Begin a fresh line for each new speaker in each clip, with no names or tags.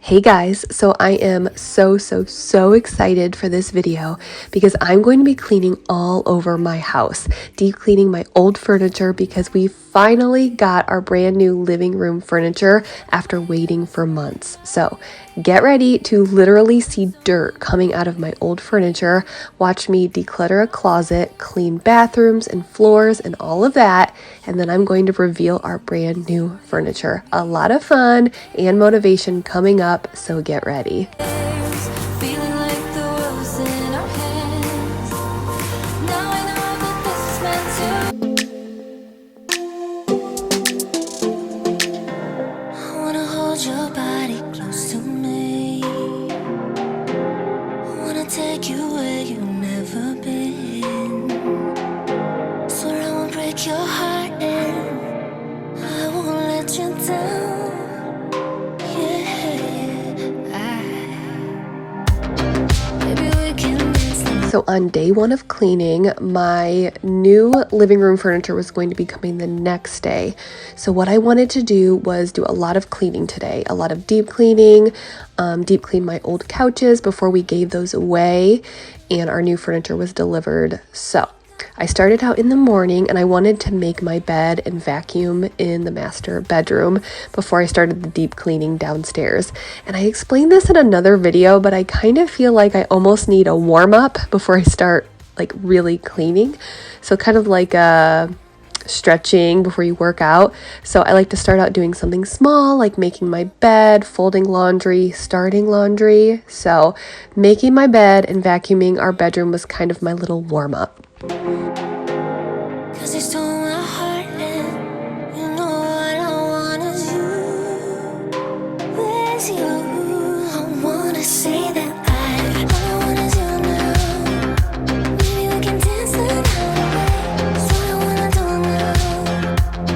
Hey guys, so I am so excited for this video because I'm going to be cleaning all over my house, deep cleaning my old furniture because we finally got our brand new living room furniture after waiting for months. So get ready to literally see dirt coming out of my old furniture. Watch me declutter a closet, clean bathrooms and floors and all of that, and then I'm going to reveal our brand new furniture. A lot of fun and motivation coming up, so get ready.
Your body close to me. I wanna take you where you've never been. Swear I won't break your heart and I won't let you down.
So on day one of cleaning, my new living room furniture was going to be coming the next day. So what I wanted to do was do a lot of cleaning today, a lot of deep cleaning, deep clean my old couches before we gave those away and our new furniture was delivered. So I started out in the morning and I wanted to make my bed and vacuum in the master bedroom before I started the deep cleaning downstairs. And I explained this in another video, but I kind of feel like I almost need a warm up before I start like really cleaning. So kind of like stretching before you work out. So I like to start out doing something small, like making my bed, folding laundry, starting laundry. So making my bed and vacuuming our bedroom was kind of my little warm up.
'Cause you stole my heart and you know what I want is you. Where's you? I wanna say that all I want is you now. Maybe we can dance the night away. That's what I wanna do now.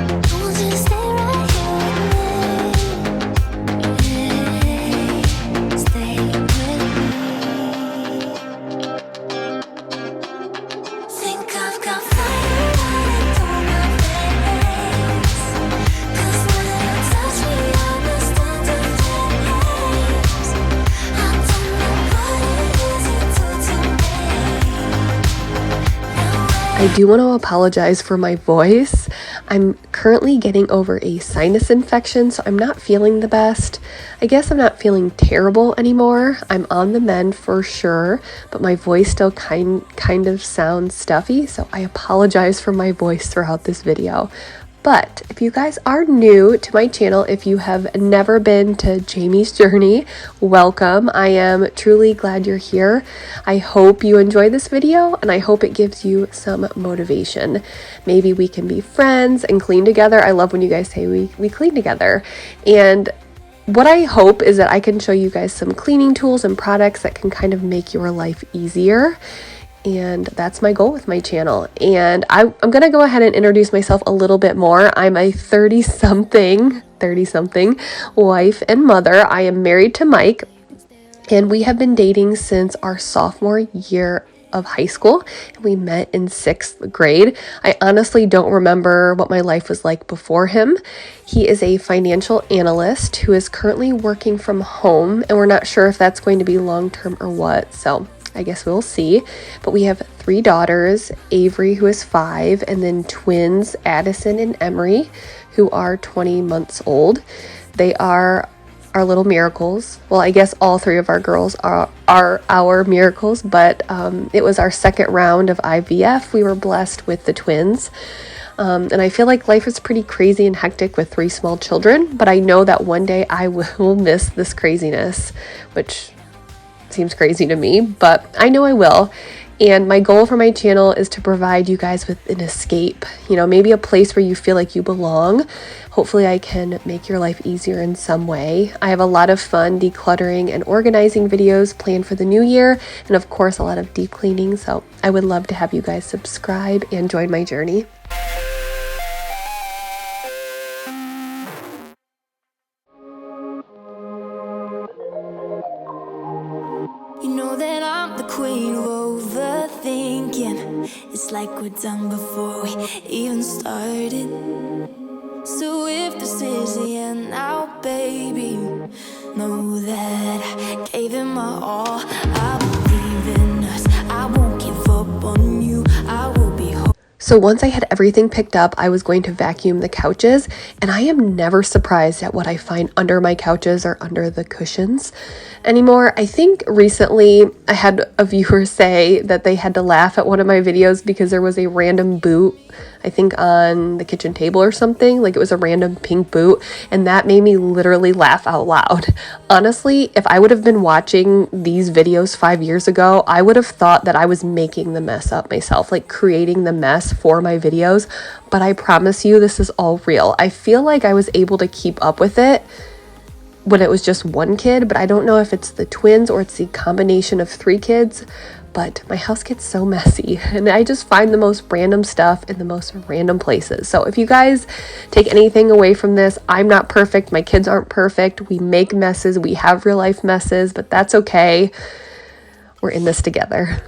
I want you to stay right here with me. Stay with me. Think I've got fire running through my veins. 'Cause when you touch me, I understand your feelings. I don't know what it is you do to me.
I do want to apologize for my voice. I'm currently getting over a sinus infection, so I'm not feeling the best. I guess I'm not feeling terrible anymore. I'm on the mend for sure, but my voice still kind of sounds stuffy, so I apologize for my voice throughout this video. But if you guys are new to my channel, if you have never been to Jamie's Journey, welcome. I am truly glad you're here. I hope you enjoy this video and I hope it gives you some motivation. Maybe we can be friends and clean together. I love when you guys say we clean together. And what I hope is that I can show you guys some cleaning tools and products that can kind of make your life easier. And that's my goal with my channel. And I'm going to go ahead and introduce myself a little bit more. I'm a 30-something wife and mother. I am married to Mike, and we have been dating since our sophomore year of high school. We met in 6th grade. I honestly don't remember what my life was like before him. He is a financial analyst who is currently working from home, and we're not sure if that's going to be long-term or what. So I guess we'll see. But we have 3 daughters, Avery, who is 5, and then twins, Addison and Emery, who are 20 months old. They are our little miracles. Well, I guess all 3 of our girls are our miracles, but it was our second round of IVF. We were blessed with the twins. And I feel like life is pretty crazy and hectic with 3 small children, but I know that one day I will miss this craziness, which seems crazy to me, but I know I will. And my goal for my channel is to provide you guys with an escape, maybe a place where you feel like you belong. Hopefully I can make your life easier in some way. I have a lot of fun decluttering and organizing videos planned for the new year, and of course a lot of deep cleaning, so I would love to have you guys subscribe and join my journey.
You know that I'm the queen of overthinking. It's like we're done before we even started. So if this is the end now, baby, Know that I gave it my all. I believe in us. I won't give up on you. I will be home.
So once I had everything picked up, I was going to vacuum the couches, and I am never surprised at what I find under my couches or under the cushions anymore. I think recently I had a viewer say that they had to laugh at one of my videos because there was a random boot, I think on the kitchen table or something, like it was a random pink boot, and that made me literally laugh out loud. Honestly, if I would have been watching these videos 5 years ago, I would have thought that I was making the mess up myself, like creating the mess for my videos, but I promise you this is all real. I feel like I was able to keep up with it when it was just one kid, but I don't know if it's the twins or it's the combination of 3 kids, but my house gets so messy and I just find the most random stuff in the most random places. So if you guys take anything away from this, I'm not perfect. My kids aren't perfect. We make messes. We have real life messes, but that's okay. We're in this together.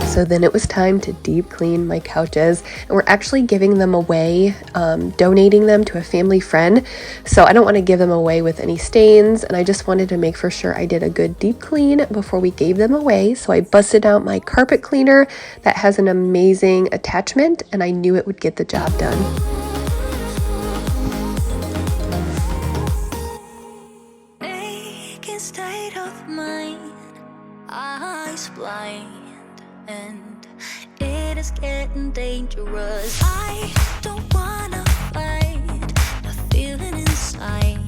So then it was time to deep clean my couches, and we're actually giving them away, donating them to a family friend. So I don't want to give them away with any stains, and I just wanted to make for sure I did a good deep clean before we gave them away. So I busted out my carpet cleaner that has an amazing attachment, and I knew it would get the job done.
State of mind, eyes blind, and it is getting dangerous. I don't wanna fight the feeling inside,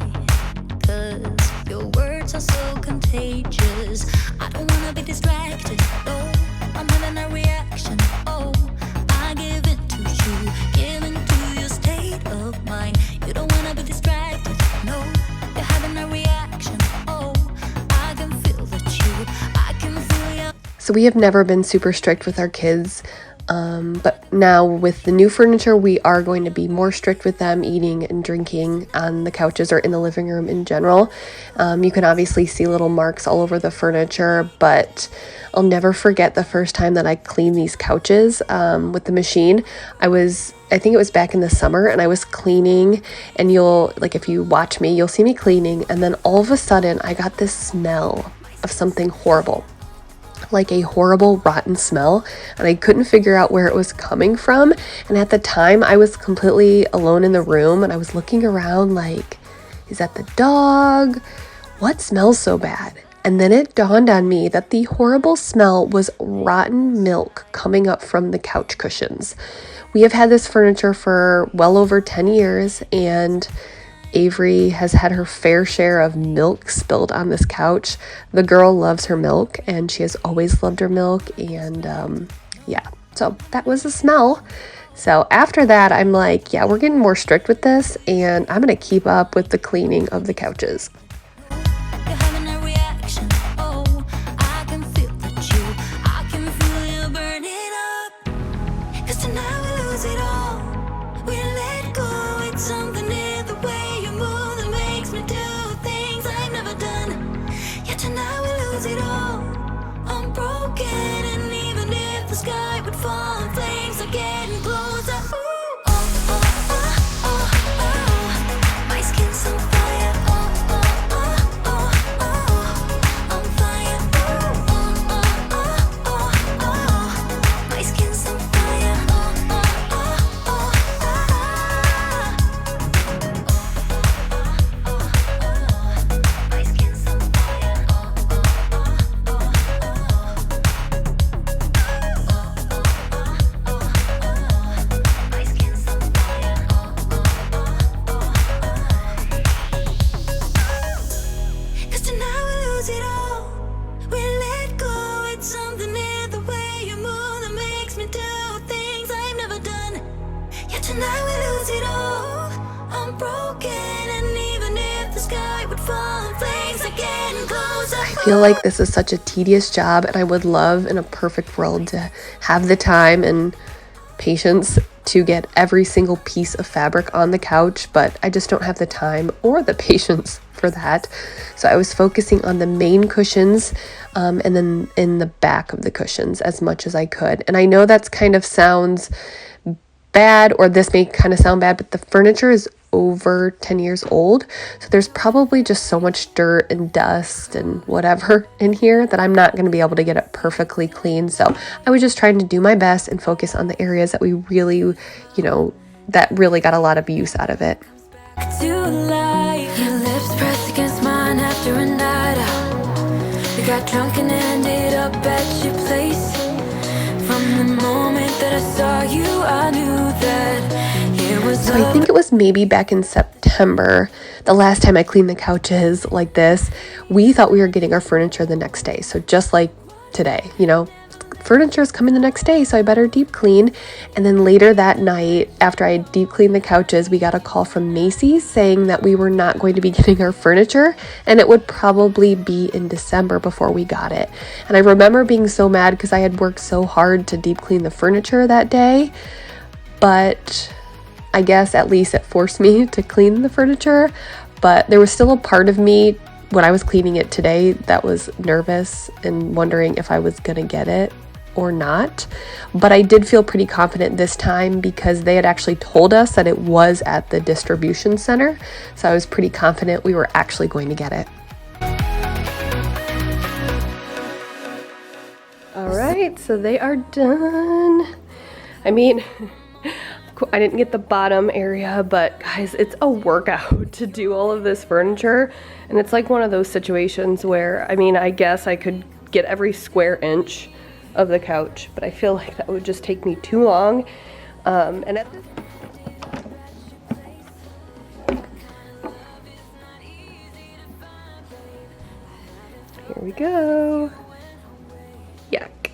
'cause your words are so contagious. I don't wanna be distracted, no, I'm having a reaction, oh, I give it to you, give into your state of mind. You don't wanna be distracted, no, you're having a reaction, oh, I can feel that I can feel you.
So we have never been super strict with our kids, but now with the new furniture, we are going to be more strict with them eating and drinking on the couches or in the living room in general. You can obviously see little marks all over the furniture, but I'll never forget the first time that I cleaned these couches with the machine. I think it was back in the summer, and I was cleaning, and if you watch me, you'll see me cleaning, and then all of a sudden I got this smell of something horrible, like a horrible rotten smell, and I couldn't figure out where it was coming from. And at the time I was completely alone in the room, and I was looking around like, is that the dog? What smells so bad? And then it dawned on me that the horrible smell was rotten milk coming up from the couch cushions. We have had this furniture for well over 10 years, and Avery has had her fair share of milk spilled on this couch. The girl loves her milk, and she has always loved her milk, and yeah, so that was the smell. So after that, I'm like, yeah, we're getting more strict with this, and I'm gonna keep up with the cleaning of the couches.
broken, and even if the sky would fall in flames, I get closer.
I feel like this is such a tedious job, and I would love in a perfect world to have the time and patience to get every single piece of fabric on the couch, but I just don't have the time or the patience for that. So I was focusing on the main cushions and then in the back of the cushions as much as I could. And I know that's kind of sounds bad, or this may kind of sound bad, but the furniture is over 10 years old, so there's probably just so much dirt and dust and whatever in here that I'm not going to be able to get it perfectly clean. So I was just trying to do my best and focus on the areas that we really, you know, that really got a lot of use out of it.
To life, your lips pressed against mine after a night out. We got drunk and ended up at your place. From the moment that I saw you, I knew that it was.
So I think it was maybe back in September, the last time I cleaned the couches like this. We thought we were getting our furniture the next day. So just like today, you know, furniture is coming the next day, so I better deep clean. And then later that night, after I deep cleaned the couches, we got a call from Macy's saying that we were not going to be getting our furniture, and it would probably be in December before we got it. And I remember being so mad because I had worked so hard to deep clean the furniture that day, but I guess at least it forced me to clean the furniture. But there was still a part of me when I was cleaning it today that was nervous and wondering if I was gonna get it or not. But I did feel pretty confident this time because they had actually told us that it was at the distribution center. So I was pretty confident we were actually going to get it. All right, so they are done. I mean, I didn't get the bottom area, but guys, it's a workout to do all of this furniture. And it's like one of those situations where, I mean, I guess I could get every square inch of the couch, but I feel like that would just take me too long. And at here we go. Yuck.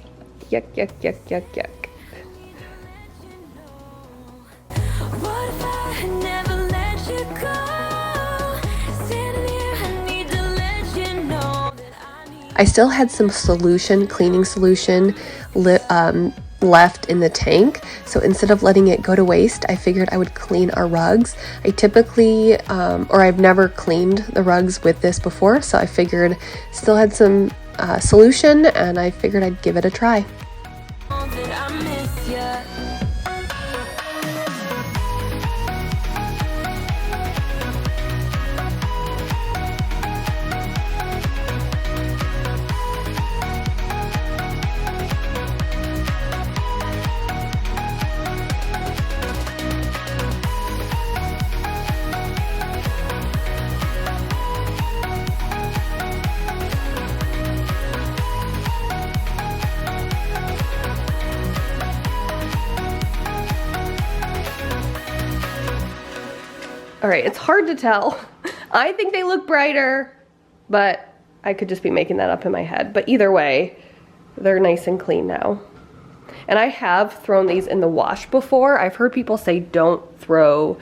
Yuck, yuck, yuck, yuck, yuck.
What if I had never let you go? Standing here, I need to let you know that I need.
I still had some cleaning solution left in the tank. So instead of letting it go to waste, I figured I would clean our rugs. I typically, or I've never cleaned the rugs with this before. So I figured still had some solution, and I figured I'd give it a try.
That I miss you.
All right, it's hard to tell. I think they look brighter, but I could just be making that up in my head. But either way, they're nice and clean now. And I have thrown these in the wash before. I've heard people say don't throw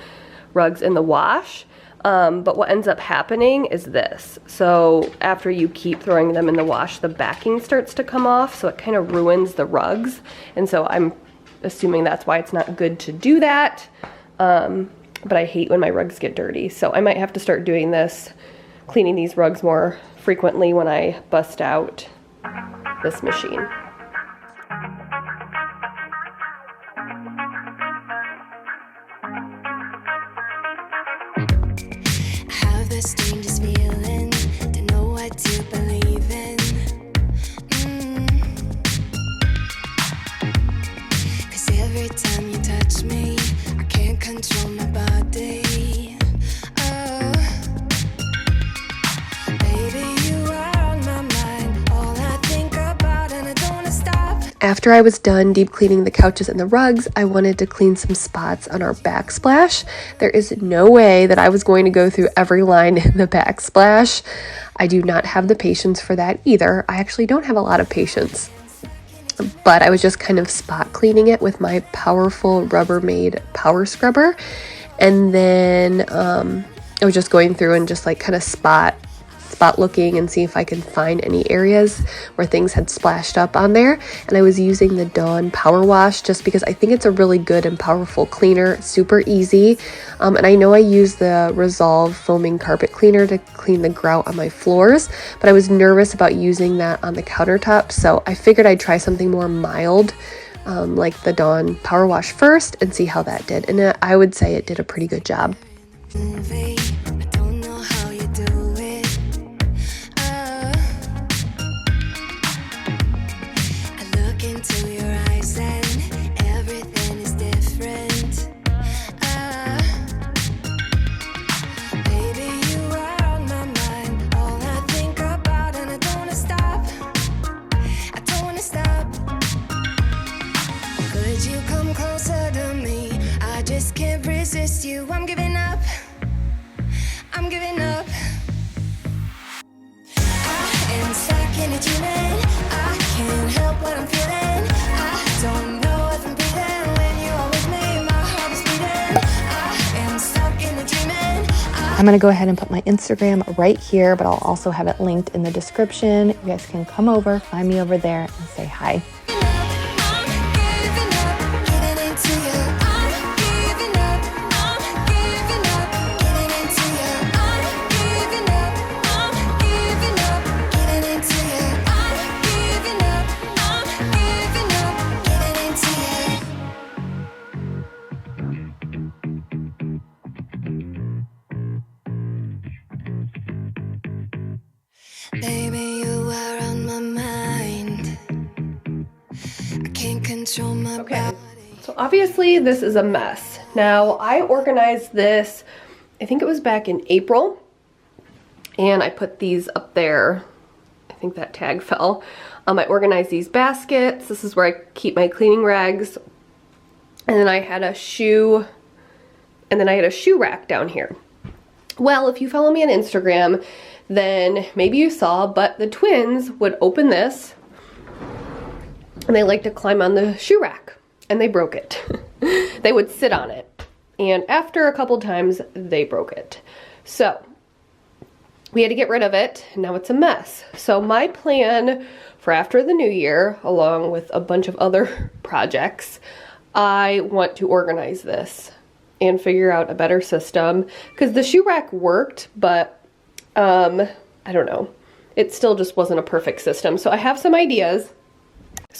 rugs in the wash, but what ends up happening is this. So after you keep throwing them in the wash, the backing starts to come off, so it kind of ruins the rugs. And so I'm assuming that's why it's not good to do that. But I hate when my rugs get dirty. So I might have to start doing this, cleaning these rugs more frequently when I bust out this machine.
Have this strangest feeling, don't know what to believe in. 'Cause every time you touch me, I can't control my body. Oh, baby, you are on my mind. All I think about, and I don't wanna stop.
After I was done deep cleaning the couches and the rugs, I wanted to clean some spots on our backsplash. There is no way that I was going to go through every line in the backsplash. I do not have the patience for that either. I actually don't have a lot of patience. But I was just kind of spot cleaning it with my powerful Rubbermaid power scrubber. And then I was just going through and just like kind of spot looking and see if I could find any areas where things had splashed up on there. And I was using the Dawn Power Wash just because I think it's a really good and powerful cleaner, super easy. And I know I use the Resolve foaming carpet cleaner to clean the grout on my floors, but I was nervous about using that on the countertop, so I figured I'd try something more mild, like the Dawn Power Wash first, and see how that did. And I would say it did a pretty good job.
You, I'm giving up. I'm giving up. I am stuck in a dreaming. I can't help what I'm feeling. I don't know if I'm breathing when you're with me. My heart is beating. I am stuck in a dreaming.
I'm gonna go ahead and put my Instagram right here, but I'll also have it linked in the description. You guys can come over, find me over there, and say hi.
Baby, you are on my mind. I can't control my body.
So obviously this is a mess. Now I organized this, I think it was back in April, and I put these up there. I think that tag fell. I organized these baskets. This is where I keep my cleaning rags. And then I had a shoe, and then I had a shoe rack down here. Well, if you follow me on Instagram, then maybe you saw, but the twins would open this and they like to climb on the shoe rack, and they broke it. They would sit on it, and after a couple times they broke it. So we had to get rid of it. Now it's a mess. So my plan for after the new year, along with a bunch of other projects, I want to organize this and figure out a better system, because the shoe rack worked, but I don't know. It still just wasn't a perfect system. So I have some ideas.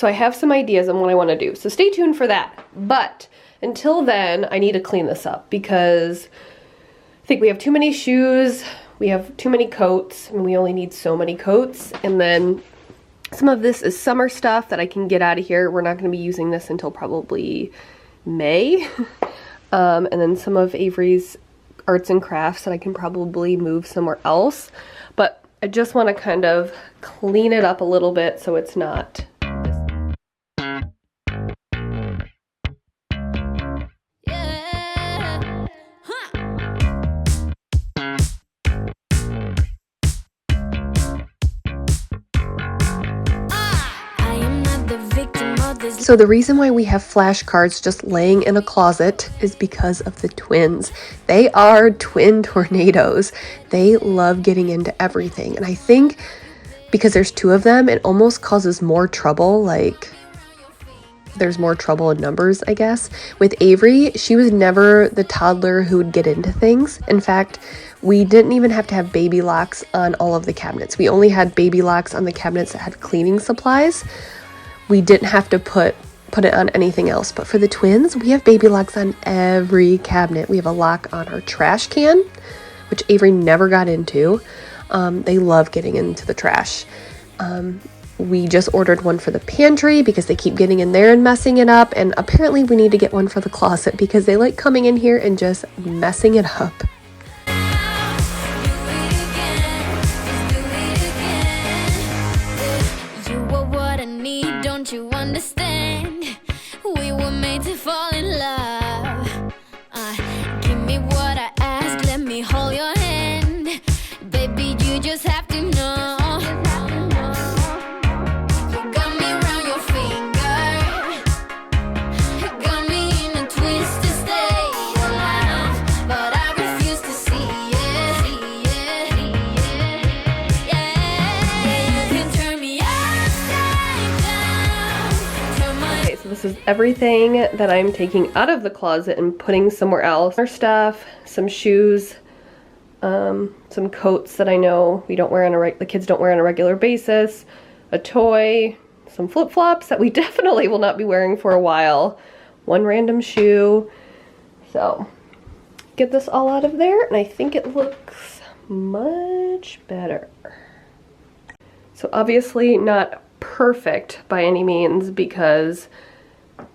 On what I want to do. So stay tuned for that. But until then, I need to clean this up because I think we have too many shoes. We have too many coats, and we only need so many coats. And then some of this is summer stuff that I can get out of here. We're not going to be using this until probably May. And then some of Avery's arts and crafts that I can probably move somewhere else. But I just want to kind of clean it up a little bit so it's not. So the reason why we have flashcards just laying in a closet is because of the twins. They are twin tornadoes. They love getting into everything. And I think because there's two of them, it almost causes more trouble. Like, there's more trouble in numbers, I guess. With Avery, she was never the toddler who would get into things. In fact, we didn't even have to have baby locks on all of the cabinets. We only had baby locks on the cabinets that had cleaning supplies. We didn't have to put it on anything else. But for the twins, we have baby locks on every cabinet. We have a lock on our trash can, which Avery never got into. They love getting into the trash. We just ordered one for the pantry because they keep getting in there and messing it up. And apparently we need to get one for the closet because they like coming in here and just messing it up.
You understand, we were made to fall in love. Give me what I ask, let me hold your hand. Baby, you just have to know. You got me around your finger, got me in a twisted state of love.
This is everything that I'm taking out of the closet and putting somewhere else. Our stuff, some shoes, some coats that I know we don't wear on the kids don't wear on a regular basis, a toy, some flip-flops that we definitely will not be wearing for a while, one random shoe. So get this all out of there, and I think it looks much better. So obviously not perfect by any means, because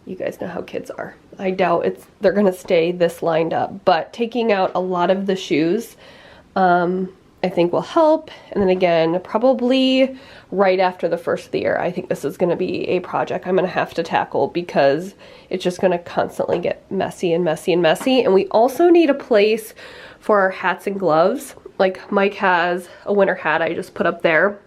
you guys know how kids are. I doubt they're gonna stay this lined up, but taking out a lot of the shoes I think will help. And then again, probably right after the first of the year, I think this is going to be a project I'm going to have to tackle, because it's just going to constantly get messy and messy and messy. And we also need a place for our hats and gloves. Like Mike has a winter hat I just put up there,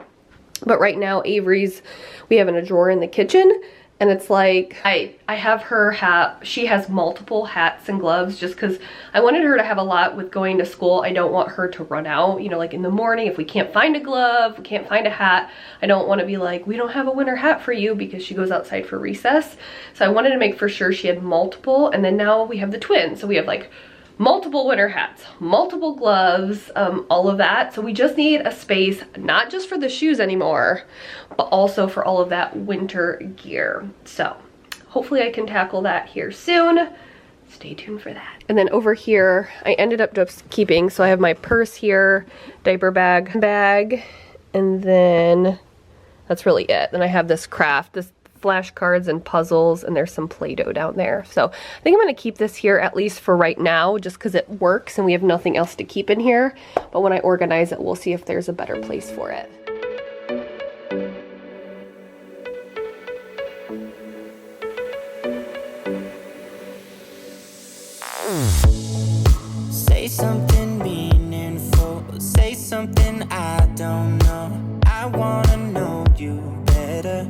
but right now Avery's, we have in a drawer in the kitchen. And it's like, I have her hat, she has multiple hats and gloves, just because I wanted her to have a lot with going to school. I don't want her to run out, you know, like in the morning, if we can't find a glove, we can't find a hat, I don't want to be like, we don't have a winter hat for you, because she goes outside for recess. So I wanted to make for sure she had multiple, and then now we have the twins. So we have like multiple winter hats, multiple gloves, all of that. So we just need a space, not just for the shoes anymore, but also for all of that winter gear. So hopefully I can tackle that here soon. Stay tuned for that. And then over here, I ended up just keeping, so I have my purse here, diaper bag, and then that's really it. Then I have this craft, this flashcards and puzzles, and there's some Play-Doh down there. So I think I'm going to keep this here, at least for right now, just because it works and we have nothing else to keep in here. But when I organize it, we'll see if there's a better place for it.
Say something meaningful, say something I don't know. I wanna know you better.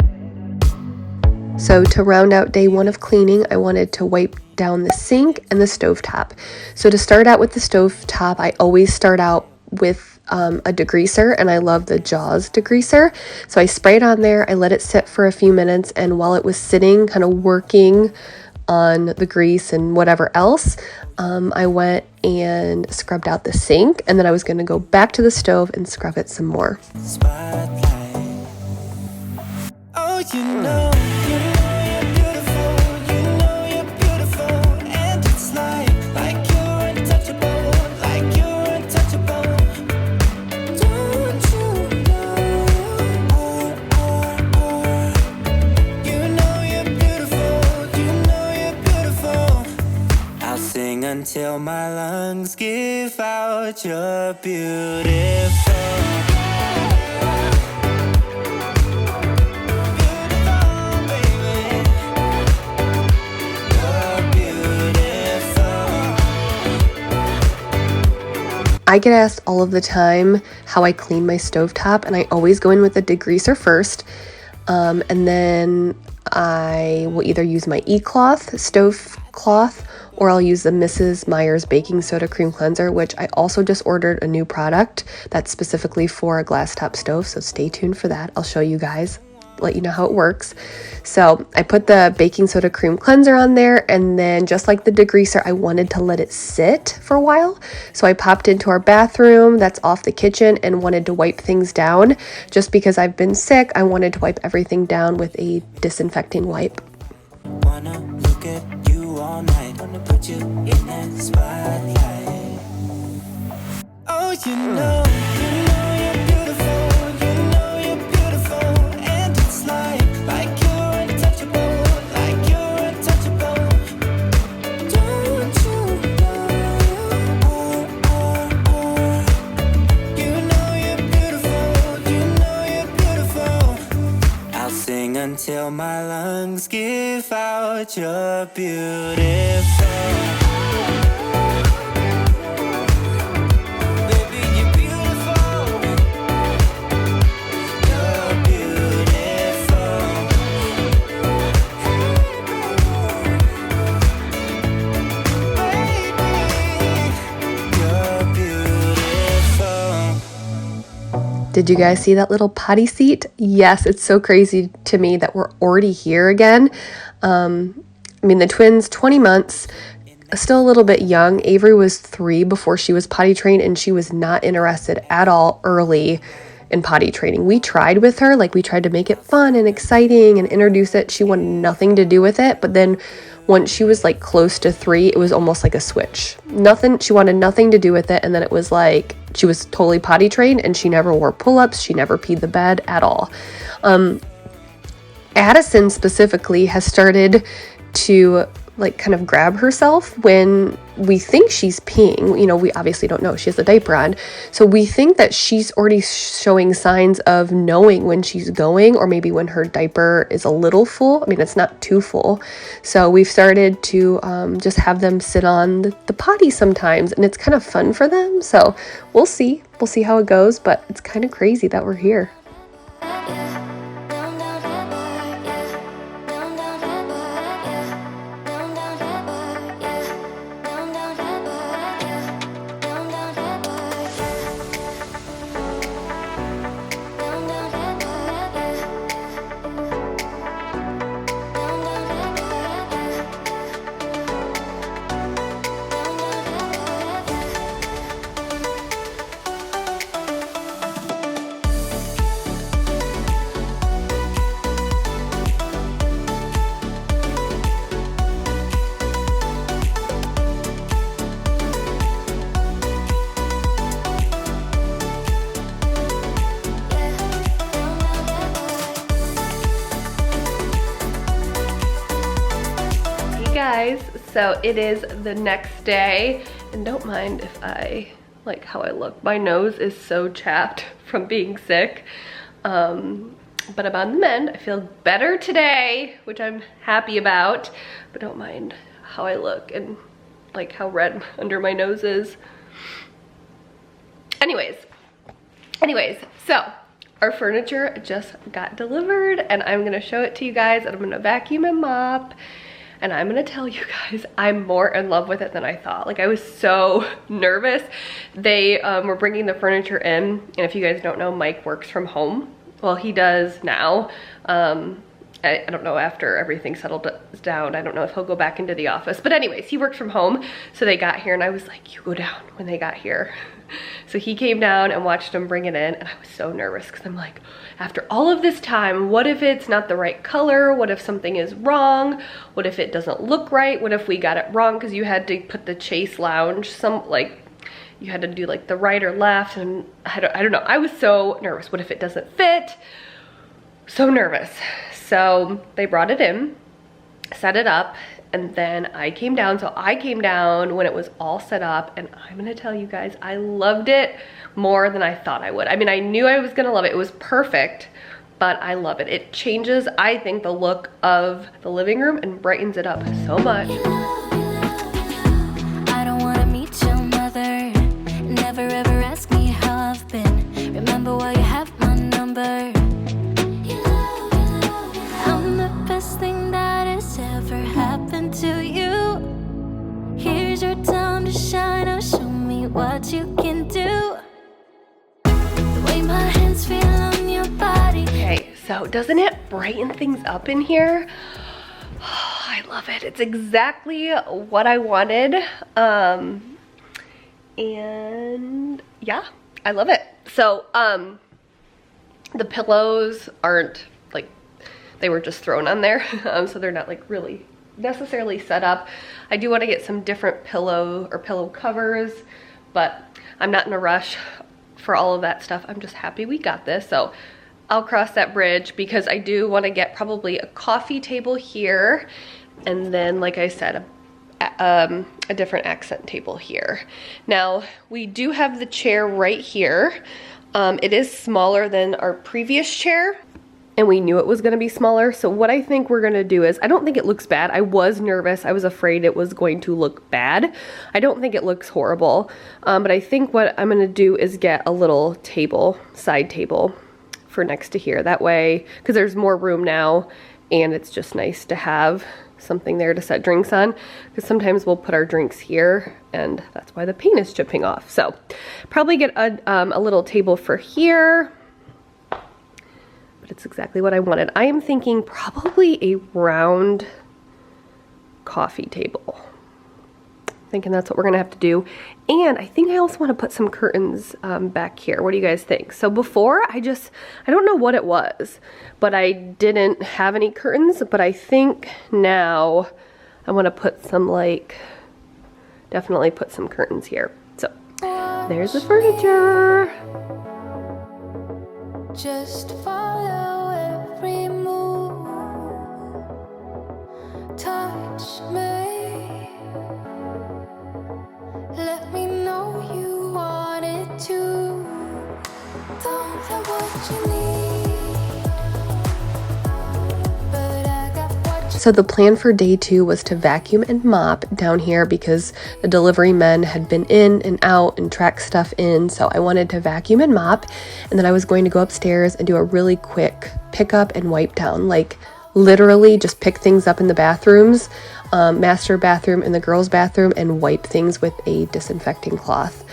So to round out day one of cleaning, I wanted to wipe down the sink and the stovetop. So to start out with the stovetop, I always start out with a degreaser, and I love the Jaws degreaser. So I spray it on there, I let it sit for a few minutes, and while it was sitting, kind of working on the grease and whatever else, I went and scrubbed out the sink, and then I was going to go back to the stove and scrub it some more.
Spotlight. Oh, you know you're beautiful, you know you're beautiful, and it's like you're untouchable, like you're untouchable. Don't you know, you know you're beautiful, you know you're beautiful. I'll sing until my lungs give out, you're beautiful.
I get asked all of the time how I clean my stovetop, and I always go in with the degreaser first, and then I will either use my e-cloth, stove cloth, or I'll use the Mrs. Meyer's baking soda cream cleanser, which I also just ordered a new product that's specifically for a glass top stove, so stay tuned for that. I'll show you guys, let you know how it works. So I put the baking soda cream cleanser on there, and then just like the degreaser, I wanted to let it sit for a while. So I popped into our bathroom that's off the kitchen and wanted to wipe things down. Just because I've been sick, I wanted to wipe everything down with a disinfecting wipe.
Wanna look at you all night, wanna put you in that spotlight. Oh, you know you're beautiful, you know you're beautiful, and it's like you're untouchable, like you're untouchable. Don't you know, you know you're beautiful, you know you're beautiful. I'll sing until my lungs give out, you're beautiful.
Did you guys see that little potty seat? Yes, it's so crazy to me that we're already here again. I mean, the twins, 20 months, still a little bit young. Avery was 3 before she was potty trained, and she was not interested at all early in potty training. We tried with her, like we tried to make it fun and exciting and introduce it. She wanted nothing to do with it, but then once she was like close to 3, it was almost like a switch. She wanted nothing to do with it, and then it was like she was totally potty trained, and she never wore pull-ups, she never peed the bed at all. Addison specifically has started to like kind of grab herself when we think she's peeing. You know, we obviously don't know. She has a diaper on. So we think that she's already showing signs of knowing when she's going, or maybe when her diaper is a little full. I mean, it's not too full. So we've started to just have them sit on the potty sometimes, and it's kind of fun for them. So we'll see. We'll see how it goes, but it's kind of crazy that we're here. Guys, so it is the next day, and don't mind if I like how I look. My nose is so chapped from being sick, but I'm on the mend. I feel better today, which I'm happy about, but don't mind how I look and like how red under my nose is. Anyways, so our furniture just got delivered, and I'm gonna show it to you guys, and I'm gonna vacuum and mop. And I'm gonna tell you guys, I'm more in love with it than I thought. Like, I was so nervous. They were bringing the furniture in, and if you guys don't know, Mike works from home. Well, he does now. I don't know, after everything settled down, I don't know if he'll go back into the office. But anyways, he works from home, so they got here, and I was like, you go down when they got here. So he came down and watched them bring it in, and I was so nervous because I'm like, after all of this time, what if it's not the right color? What if something is wrong? What if it doesn't look right? What if we got it wrong? Because you had to put the Chase Lounge, you had to do like the right or left, and I don't know. I was so nervous. What if it doesn't fit? So nervous. So they brought it in, set it up, and then I came down. So I came down when it was all set up, and I'm gonna tell you guys, I loved it more than I thought I would. I mean, I knew I was gonna love it. It was perfect, but I love it. It changes, I think, the look of the living room and brightens it up so much.
I don't wanna meet your mother. Never ever ask me how I've been. Remember why you have my number. I'm the best thing that has ever happened to you. Here's your time to shine. Now show me what you can do. The way my hands feel on your body.
Okay, so doesn't it brighten things up in here? Oh, I love it. It's exactly what I wanted. And yeah, I love it. So the pillows aren't like, they were just thrown on there. So they're not like really necessarily set up. I do want to get some different pillow covers, but I'm not in a rush for all of that stuff. I'm just happy we got this. So I'll cross that bridge, because I do want to get probably a coffee table here, and then, like I said, a different accent table here. Now, we do have the chair right here. It is smaller than our previous chair, and we knew it was gonna be smaller. So what I think we're gonna do is, I don't think it looks bad. I was nervous. I was afraid it was going to look bad. I don't think it looks horrible. But I think what I'm gonna do is get a little table, side table for next to here. That way, because there's more room now, and it's just nice to have something there to set drinks on, because sometimes we'll put our drinks here, and that's why the paint is chipping off. So probably get a little table for here, but it's exactly what I wanted. I am thinking probably a round coffee table. Thinking that's what we're gonna have to do. And I think I also want to put some curtains back here. What do you guys think? So before, I don't know what it was, but I didn't have any curtains, but I think now I want to put some, like, definitely put some curtains here. So there's the furniture.
Just follow every move. Touch me. Let me know you want it too. Don't have what you need, but I got what you
So the plan for day 2 was to vacuum and mop down here because the delivery men had been in and out and tracked stuff in. So I wanted to vacuum and mop, and then I was going to go upstairs and do a really quick pickup and wipe down, like literally just pick things up in the bathrooms, master bathroom and the girls' bathroom, and wipe things with a disinfecting cloth.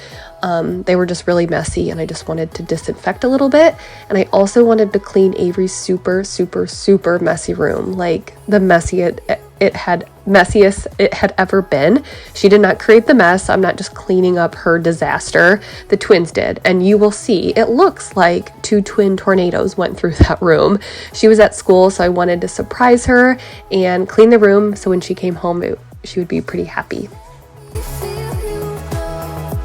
They were just really messy, and I just wanted to disinfect a little bit. And I also wanted to clean Avery's super, super, super messy room, like the messiest it had ever been. She did not create the mess. I'm not just cleaning up her disaster. The twins did, and you will see it looks like 2 twin tornadoes went through that room. She was at school, so I wanted to surprise her and clean the room so when she came home she would be pretty happy.
feel you flow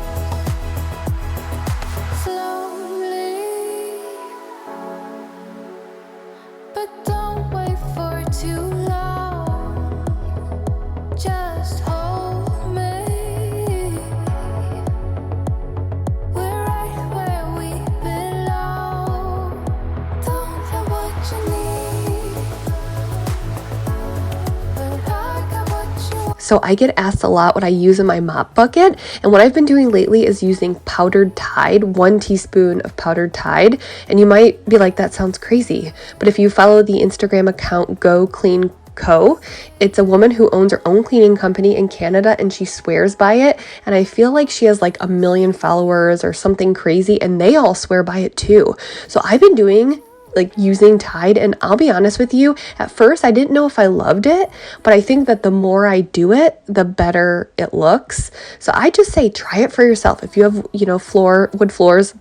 slowly, but don't wait for too long. Just hold me. We're right where we belong. Don't have what you need, but I got what you want.
So I get asked a lot what I use in my mop bucket, and what I've been doing lately is using powdered Tide, 1 teaspoon of powdered Tide. And you might be like, that sounds crazy, but if you follow the Instagram account Go Clean Co, it's a woman who owns her own cleaning company in Canada, and she swears by it, and I feel like she has like 1 million followers or something crazy, and they all swear by it too. So I've been doing using Tide, and I'll be honest with you, at first I didn't know if I loved it, but I think that the more I do it, the better it looks. So I just say try it for yourself. If you have, wood floors,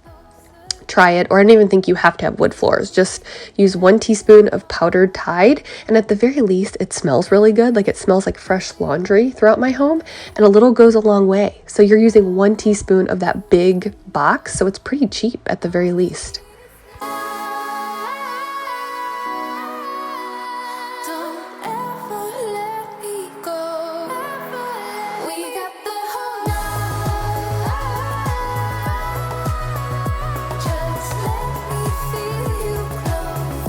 try it. Or I don't even think you have to have wood floors. Just use 1 teaspoon of powdered Tide, and at the very least it smells really good. Like, it smells like fresh laundry throughout my home, and a little goes a long way. So you're using 1 teaspoon of that big box, so it's pretty cheap at the very least.
Don't ever let me go. We got the whole night. Just let me feel you close,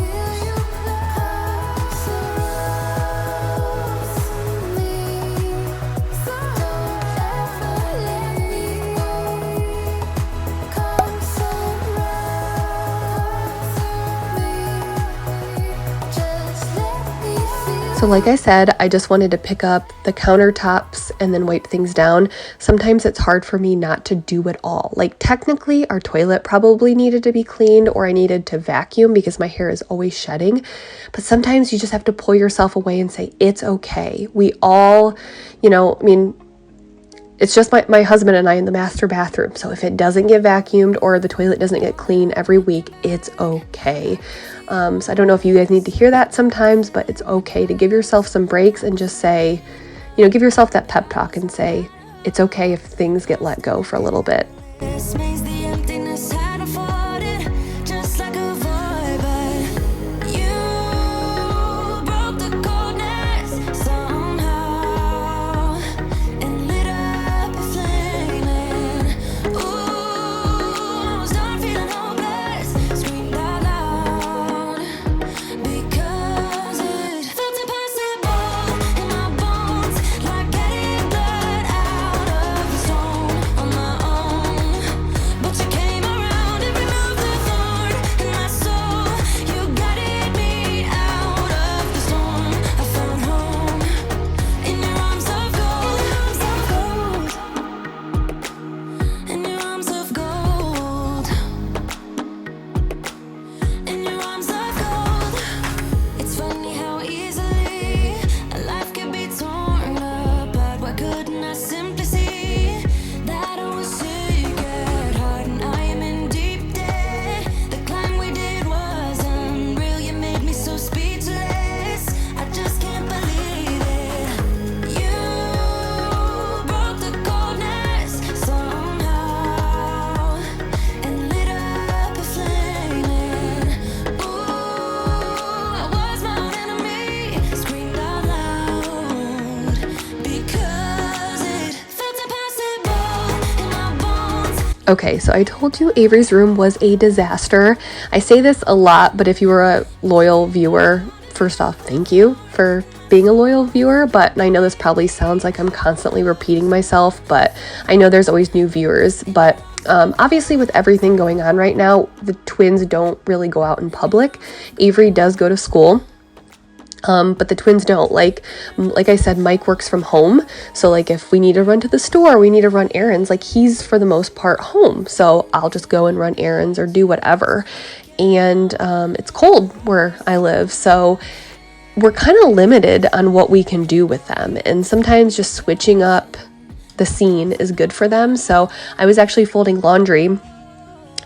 close to me. So don't ever let me go. Come
So like I said, I just wanted to pick up the countertops and then wipe things down. Sometimes it's hard for me not to do it all. Like, technically our toilet probably needed to be cleaned, or I needed to vacuum because my hair is always shedding. But sometimes you just have to pull yourself away and say, it's okay. We all, it's just my husband and I in the master bathroom. So if it doesn't get vacuumed or the toilet doesn't get clean every week, it's okay. So I don't know if you guys need to hear that sometimes, but it's okay to give yourself some breaks and just say, give yourself that pep talk and say, it's okay if things get let go for a little bit.
This means the emptiness had afforded, just like a void, but you broke the coldness somehow and lit up a flame. Ooh, I was done feeling hopeless, screamed out loud because it felt impossible in my bones, like getting blood out of the stone on my own.
Okay, so I told you Avery's room was a disaster. I say this a lot, but if you were a loyal viewer, first off, thank you for being a loyal viewer, but I know this probably sounds like I'm constantly repeating myself, but I know there's always new viewers, but obviously with everything going on right now, the twins don't really go out in public. Avery does go to school. But the twins don't. Like I said, Mike works from home. So like if we need to run to the store, we need to run errands, like he's for the most part home. So I'll just go and run errands or do whatever. And it's cold where I live. So we're kind of limited on what we can do with them. And sometimes just switching up the scene is good for them. So I was actually folding laundry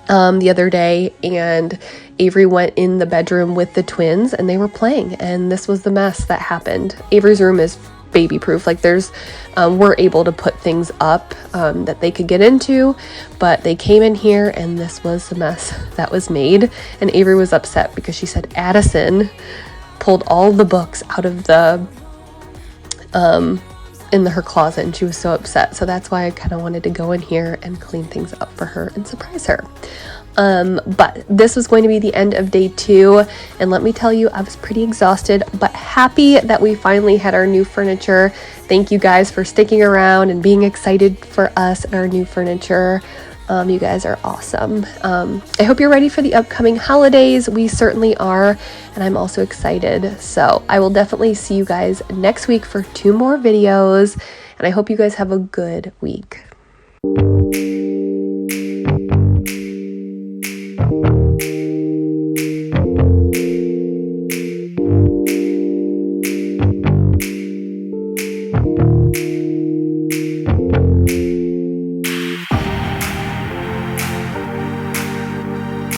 the other day, and Avery went in the bedroom with the twins and they were playing, and this was the mess that happened. Avery's room is baby proof. Like there's we're able to put things up that they could get into, but they came in here and this was the mess that was made. And Avery was upset because she said Addison pulled all the books out of the her closet, and she was so upset. So that's why I kind of wanted to go in here and clean things up for her and surprise her. But this was going to be the end of day 2, and let me tell you, I was pretty exhausted, but happy that we finally had our new furniture. Thank you guys for sticking around and being excited for us and our new furniture. You guys are awesome. I hope you're ready for the upcoming holidays. We certainly are, and I'm also excited. So I will definitely see you guys next week for 2 more videos, and I hope you guys have a good week.